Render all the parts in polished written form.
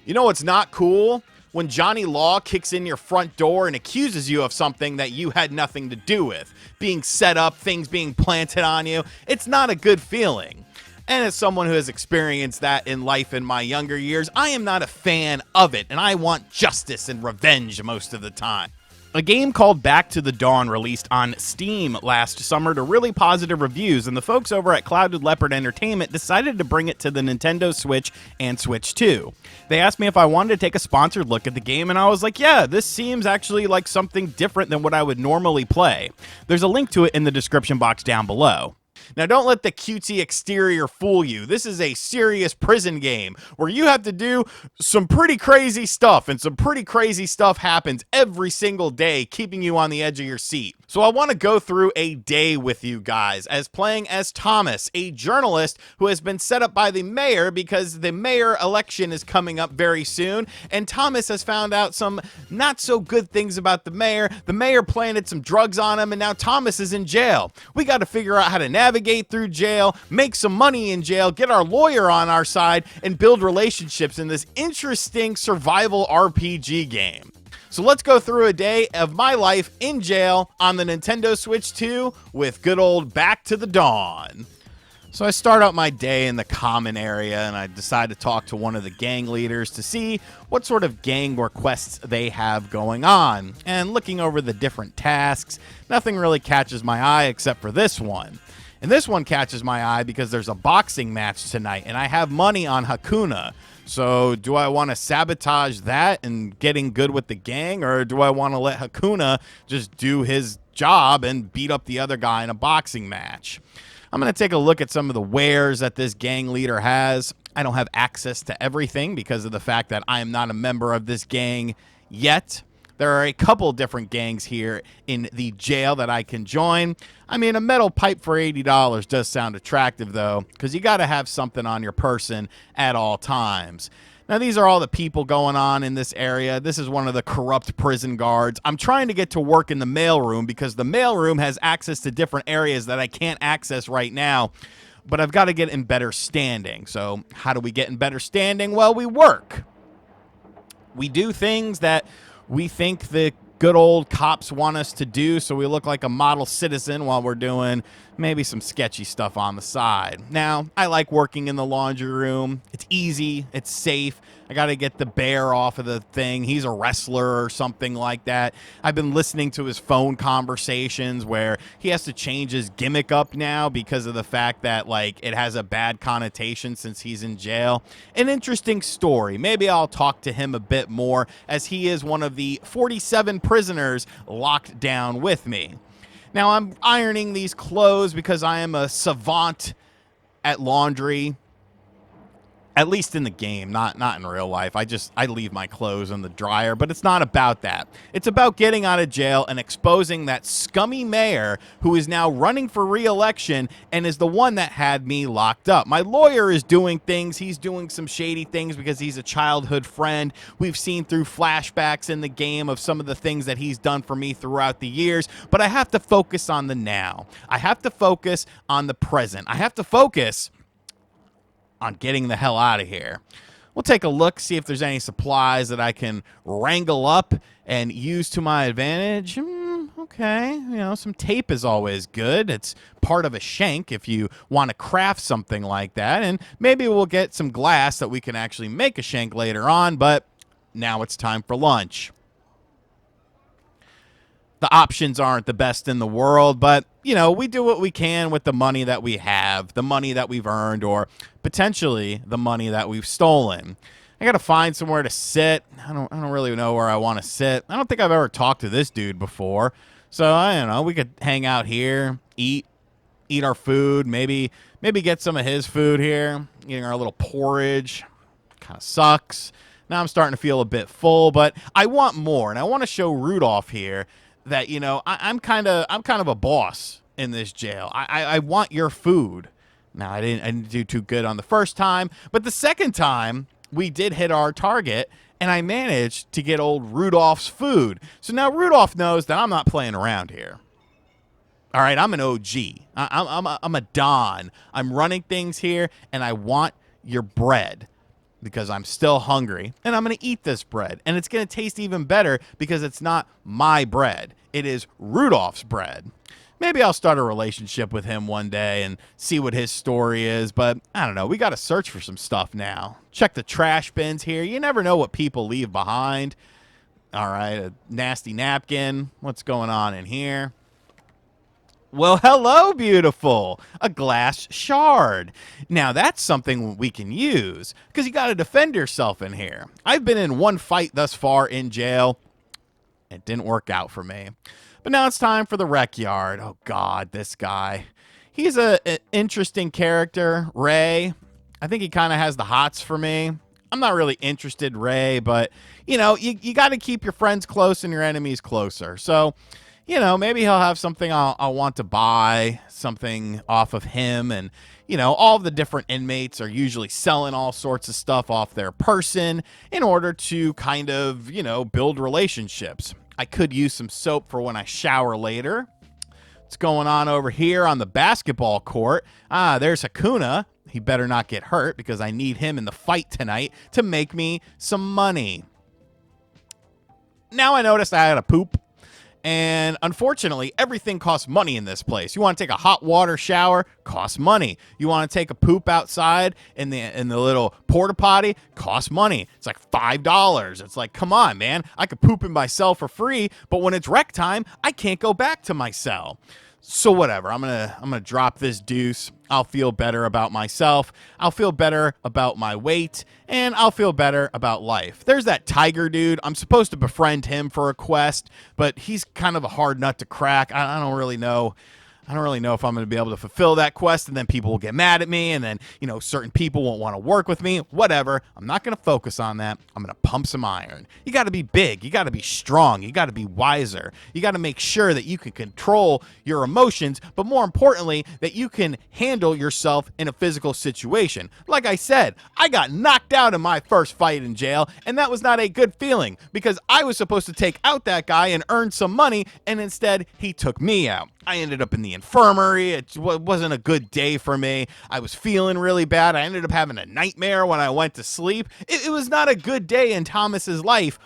You know what's not cool? When Johnny Law kicks in your front door and accuses you of something that you had nothing to do with. Being set up, things being planted on you. It's not a good feeling. And as someone who has experienced that in life in my younger years, I am not a fan of it, and I want justice and revenge most of the time. A game called Back to the Dawn released on Steam last summer to really positive reviews, and the folks over at Clouded Leopard Entertainment decided to bring it to the Nintendo Switch and Switch 2. They asked me if I wanted to take a sponsored look at the game, and I was like, yeah, this seems actually like something different than what I would normally play. There's a link to it in the description box down below. Now, don't let the cutesy exterior fool you. This is a serious prison game where you have to do some pretty crazy stuff, and some pretty crazy stuff happens every single day, keeping you on the edge of your seat. So I want to go through a day with you guys as playing as Thomas, a journalist who has been set up by the mayor because the mayor election is coming up very soon, and Thomas has found out some not so good things about the mayor. The mayor planted some drugs on him, and now Thomas is in jail. We got to figure out how to navigate through jail, make some money in jail, get our lawyer on our side, and build relationships in this interesting survival RPG game. So let's go through a day of my life in jail on the Nintendo Switch 2 with good old Back to the Dawn. So I start out my day in the common area, and I decide to talk to one of the gang leaders to see what sort of gang requests they have going on. And looking over the different tasks, nothing really catches my eye except for this one. And this one catches my eye because there's a boxing match tonight, and I have money on Hakuna. So do I want to sabotage that and getting good with the gang, or do I want to let Hakuna just do his job and beat up the other guy in a boxing match? I'm going to take a look at some of the wares that this gang leader has. I don't have access to everything because of the fact that I am not a member of this gang yet. There are a couple different gangs here in the jail that I can join. I mean, a metal pipe for $80 does sound attractive, though, because you got to have something on your person at all times. Now, these are all the people going on in this area. This is one of the corrupt prison guards. I'm trying to get to work in the mailroom because the mailroom has access to different areas that I can't access right now, but I've got to get in better standing. So how do we get in better standing? Well, we work. We do things that we think the good old cops want us to do, so we look like a model citizen while we're doing maybe some sketchy stuff on the side. Now, I like working in the laundry room. It's easy. It's safe. I got to get the bear off of the thing. He's a wrestler or something like that. I've been listening to his phone conversations where he has to change his gimmick up now because of the fact that, like, it has a bad connotation since he's in jail. An interesting story. Maybe I'll talk to him a bit more as he is one of the 47 prisoners locked down with me. Now, I'm ironing these clothes because I am a savant at laundry. At least in the game, not in real life. I leave my clothes in the dryer, but it's not about that. It's about getting out of jail and exposing that scummy mayor who is now running for re-election and is the one that had me locked up. My lawyer is doing things. He's doing some shady things because he's a childhood friend. We've seen through flashbacks in the game of some of the things that he's done for me throughout the years, but I have to focus on the now. I have to focus on the present. I have to focus on getting the hell out of here. We'll take a look, see if there's any supplies that I can wrangle up and use to my advantage. Okay, you know, some tape is always good. It's part of a shank if you want to craft something like that. And maybe we'll get some glass that we can actually make a shank later on, but now it's time for lunch. The options aren't the best in the world, but, you know, we do what we can with the money that we have, the money that we've earned, or potentially the money that we've stolen. I got to find somewhere to sit. I don't really know where I want to sit. I don't think I've ever talked to this dude before. So, I don't know, we could hang out here, eat our food, maybe get some of his food here, eating our little porridge. Kind of sucks. Now I'm starting to feel a bit full, but I want more, and I want to show Rudolph here that, you know, I'm kind of a boss in this jail. I want your food. Now, I didn't do too good on the first time, but the second time we did hit our target, and I managed to get old Rudolph's food. So now Rudolph knows that I'm not playing around here. All right, I'm an OG. I'm a Don. I'm running things here, and I want your bread. because I'm still hungry, and I'm going to eat this bread. And it's going to taste even better because it's not my bread. It is Rudolph's bread. Maybe I'll start a relationship with him one day and see what his story is, but I don't know. We got to search for some stuff now. Check the trash bins here. You never know what people leave behind. All right, a nasty napkin. What's going on in here? Well, hello, beautiful. A glass shard. Now, that's something we can use because you got to defend yourself in here. I've been in one fight thus far in jail. It didn't work out for me. But now it's time for the rec yard. Oh, God, this guy. He's an interesting character, Ray. I think he kind of has the hots for me. I'm not really interested, Ray, but, you know, you got to keep your friends close and your enemies closer. So, you know, maybe he'll have something I'll want to buy, something off of him. And, you know, all of the different inmates are usually selling all sorts of stuff off their person in order to kind of, you know, build relationships. I could use some soap for when I shower later. What's going on over here on the basketball court? There's Hakuna. He better not get hurt because I need him in the fight tonight to make me some money. Now I noticed I had a poop. And unfortunately, everything costs money in this place. You want to take a hot water shower? Costs money. You want to take a poop outside in the little porta potty? Costs money. It's like $5. It's like, come on, man. I could poop in my cell for free, but when it's rec time, I can't go back to my cell. So whatever, I'm gonna drop this deuce. I'll feel better about myself. I'll feel better about my weight, and I'll feel better about life. There's that tiger dude. I'm supposed to befriend him for a quest, but he's kind of a hard nut to crack. I don't really know. I don't really know if I'm going to be able to fulfill that quest, and then people will get mad at me, and then, you know, certain people won't want to work with me. Whatever. I'm not going to focus on that. I'm going to pump some iron. You got to be big. You got to be strong. You got to be wiser. You got to make sure that you can control your emotions, but more importantly, that you can handle yourself in a physical situation. Like I said, I got knocked out in my first fight in jail, and that was not a good feeling because I was supposed to take out that guy and earn some money, and instead he took me out. I ended up in the infirmary. It wasn't a good day for me. I was feeling really bad. I ended up having a nightmare when I went to sleep. It was not a good day in Thomas's life.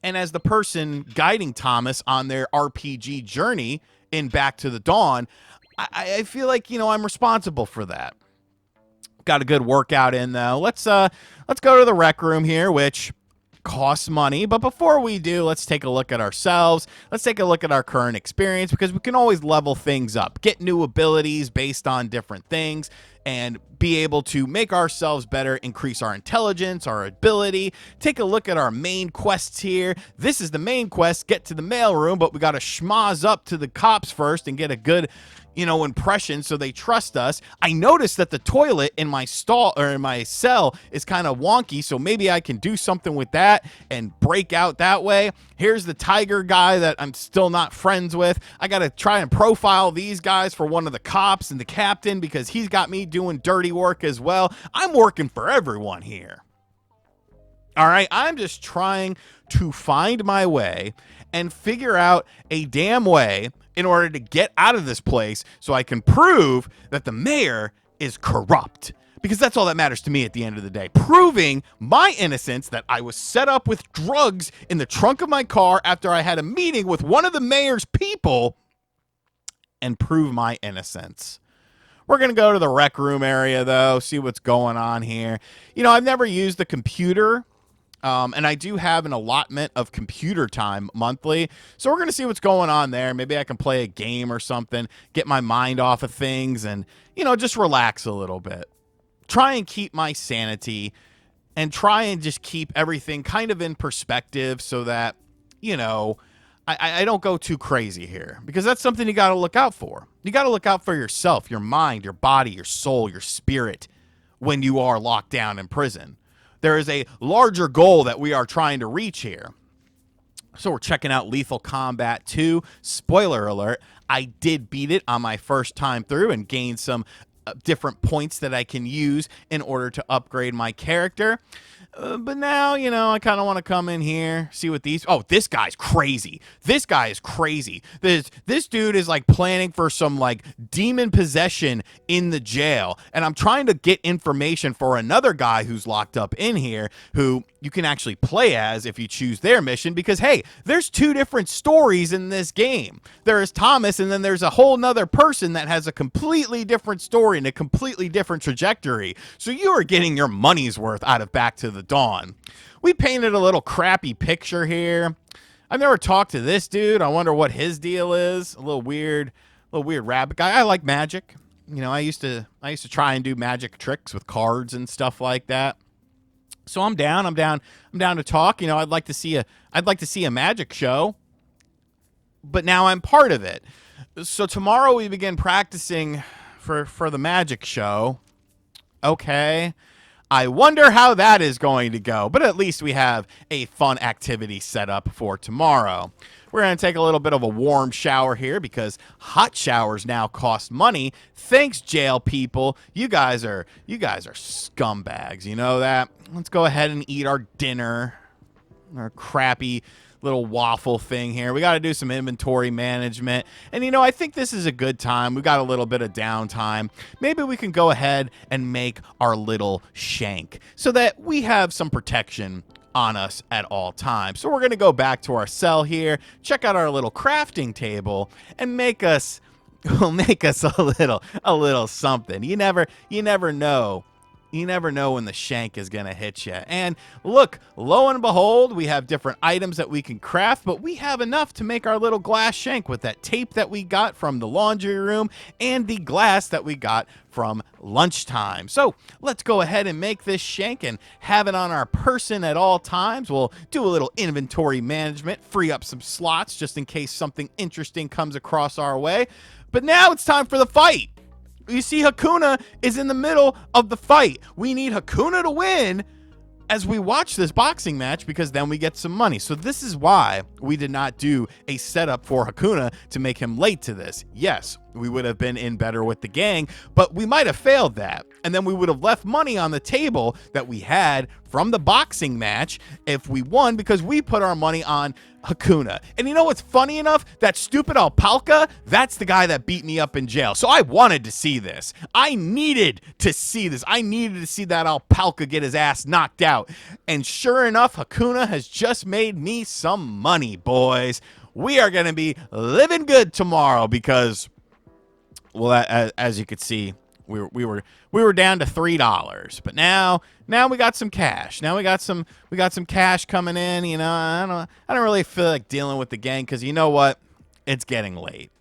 And as the person guiding Thomas on their RPG journey in Back to the Dawn, I feel like, you know, I'm responsible for that. Got a good workout in, though. Let's go to the rec room here, which costs money. But before we do, let's take a look at ourselves. Let's take a look at our current experience because we can always level things up, get new abilities based on different things, and be able to make ourselves better, increase our intelligence, our ability. Take a look at our main quests here. This is the main quest, get to the mailroom, but we got to schmoz up to the cops first and get a good, you know, impression so they trust us. I noticed that the toilet in my stall or in my cell is kind of wonky, so maybe I can do something with that and break out that way. Here's the tiger guy that I'm still not friends with. I got to try and profile these guys for one of the cops and the captain because he's got me doing dirty work as well. I'm working for everyone here. All right, I'm just trying to find my way and figure out a damn way in order to get out of this place so I can prove that the mayor is corrupt. Because that's all that matters to me at the end of the day. Proving my innocence that I was set up with drugs in the trunk of my car after I had a meeting with one of the mayor's people and prove my innocence. We're going to go to the rec room area, though, see what's going on here. You know, I've never used the computer. And I do have an allotment of computer time monthly. So we're going to see what's going on there. Maybe I can play a game or something, get my mind off of things and, you know, just relax a little bit. Try and keep my sanity and try and just keep everything kind of in perspective so that, you know, I don't go too crazy here because that's something you got to look out for. You got to look out for yourself, your mind, your body, your soul, your spirit when you are locked down in prison. There is a larger goal that we are trying to reach here. So we're checking out Lethal Combat 2. Spoiler alert, I did beat it on my first time through and gained some different points that I can use in order to upgrade my character. But now, I kind of want to come in here, see what these. Oh, this guy's crazy. This guy is crazy. This dude is like planning for some like demon possession in the jail. And I'm trying to get information for another guy who's locked up in here who you can actually play as if you choose their mission. Because, hey, there's two different stories in this game. There is Thomas, and then there's a whole nother person that has a completely different story and a completely different trajectory. So you are getting your money's worth out of Back to the Dawn. We painted a little crappy picture here. I've never talked to this dude. I wonder what his deal is. A little weird rabbit guy. I like magic. I used to try and do magic tricks with cards and stuff like that. So I'm down to talk. I'd like to see a magic show. But now I'm part of it. So tomorrow we begin practicing for the magic show. Okay. I wonder how that is going to go, but at least we have a fun activity set up for tomorrow. We're going to take a little bit of a warm shower here because hot showers now cost money. Thanks, jail people. You guys are scumbags. You know that? Let's go ahead and eat our dinner. Our crappy little waffle thing here. We got to do some inventory management. And, I think this is a good time. We got a little bit of downtime. Maybe we can go ahead and make our little shank so that we have some protection on us at all times. So we're going to go back to our cell here, check out our little crafting table, and make us a little something. You never know. You never know when the shank is going to hit you. And look, lo and behold, we have different items that we can craft, but we have enough to make our little glass shank with that tape that we got from the laundry room and the glass that we got from lunchtime. So let's go ahead and make this shank and have it on our person at all times. We'll do a little inventory management, free up some slots just in case something interesting comes across our way. But now it's time for the fight. You see, Hakuna is in the middle of the fight. We need Hakuna to win as we watch this boxing match because then we get some money. So this is why we did not do a setup for Hakuna to make him late to this. Yes, we would have been in better with the gang, but we might have failed that. And then we would have left money on the table that we had from the boxing match if we won because we put our money on Hakuna. And you know what's funny enough? That stupid alpaca, that's the guy that beat me up in jail. So I wanted to see this. I needed to see this. I needed to see that alpaca get his ass knocked out. And sure enough, Hakuna has just made me some money, boys. We are going to be living good tomorrow because, well, as you could see, we were down to $3, but now we got some cash. Now we got some cash coming in. I don't really feel like dealing with the gang because you know what? It's getting late.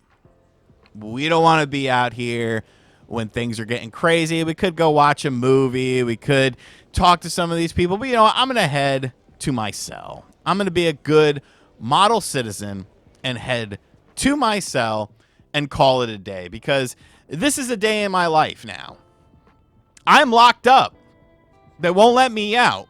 We don't want to be out here when things are getting crazy. We could go watch a movie. We could talk to some of these people, but I'm gonna head to my cell. I'm gonna be a good model citizen and head to my cell and call it a day because this is a day in my life now. I'm locked up. They won't let me out.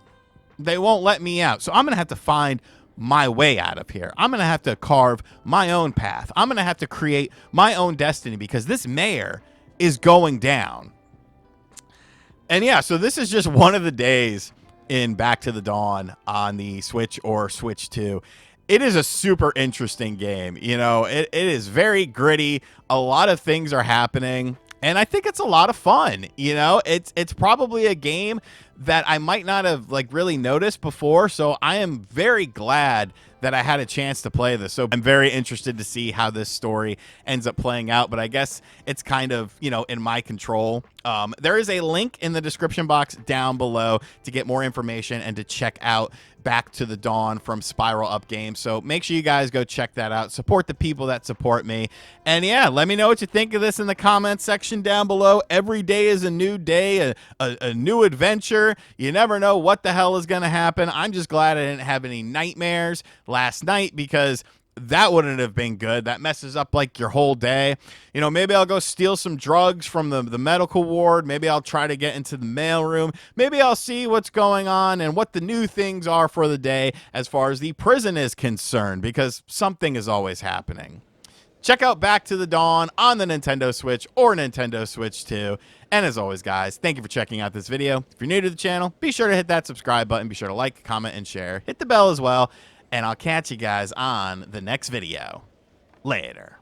So I'm going to have to find my way out of here. I'm going to have to carve my own path. I'm going to have to create my own destiny because this mayor is going down. And yeah, so this is just one of the days in Back to the Dawn on the Switch or Switch 2. It is a super interesting game. It is very gritty. A lot of things are happening, and I think it's a lot of fun. It's probably a game that I might not have really noticed before. So I am very glad that I had a chance to play this. So I'm very interested to see how this story ends up playing out, but I guess it's kind of, in my control. There is a link in the description box down below to get more information and to check out Back to the Dawn from Spiral Up Games. So make sure you guys go check that out. Support the people that support me. And yeah, let me know what you think of this in the comments section down below. Every day is a new day, a new adventure. You never know what the hell is going to happen. I'm just glad I didn't have any nightmares last night because that wouldn't have been good. That messes up your whole day. Maybe I'll go steal some drugs from the medical ward. Maybe I'll try to get into the mailroom. Maybe I'll see what's going on and what the new things are for the day as far as the prison is concerned because something is always happening. Check out Back to the Dawn on the Nintendo Switch or Nintendo Switch 2. And as always, guys, thank you for checking out this video. If you're new to the channel, be sure to hit that subscribe button. Be sure to like, comment, and share. Hit the bell as well. And I'll catch you guys on the next video. Later.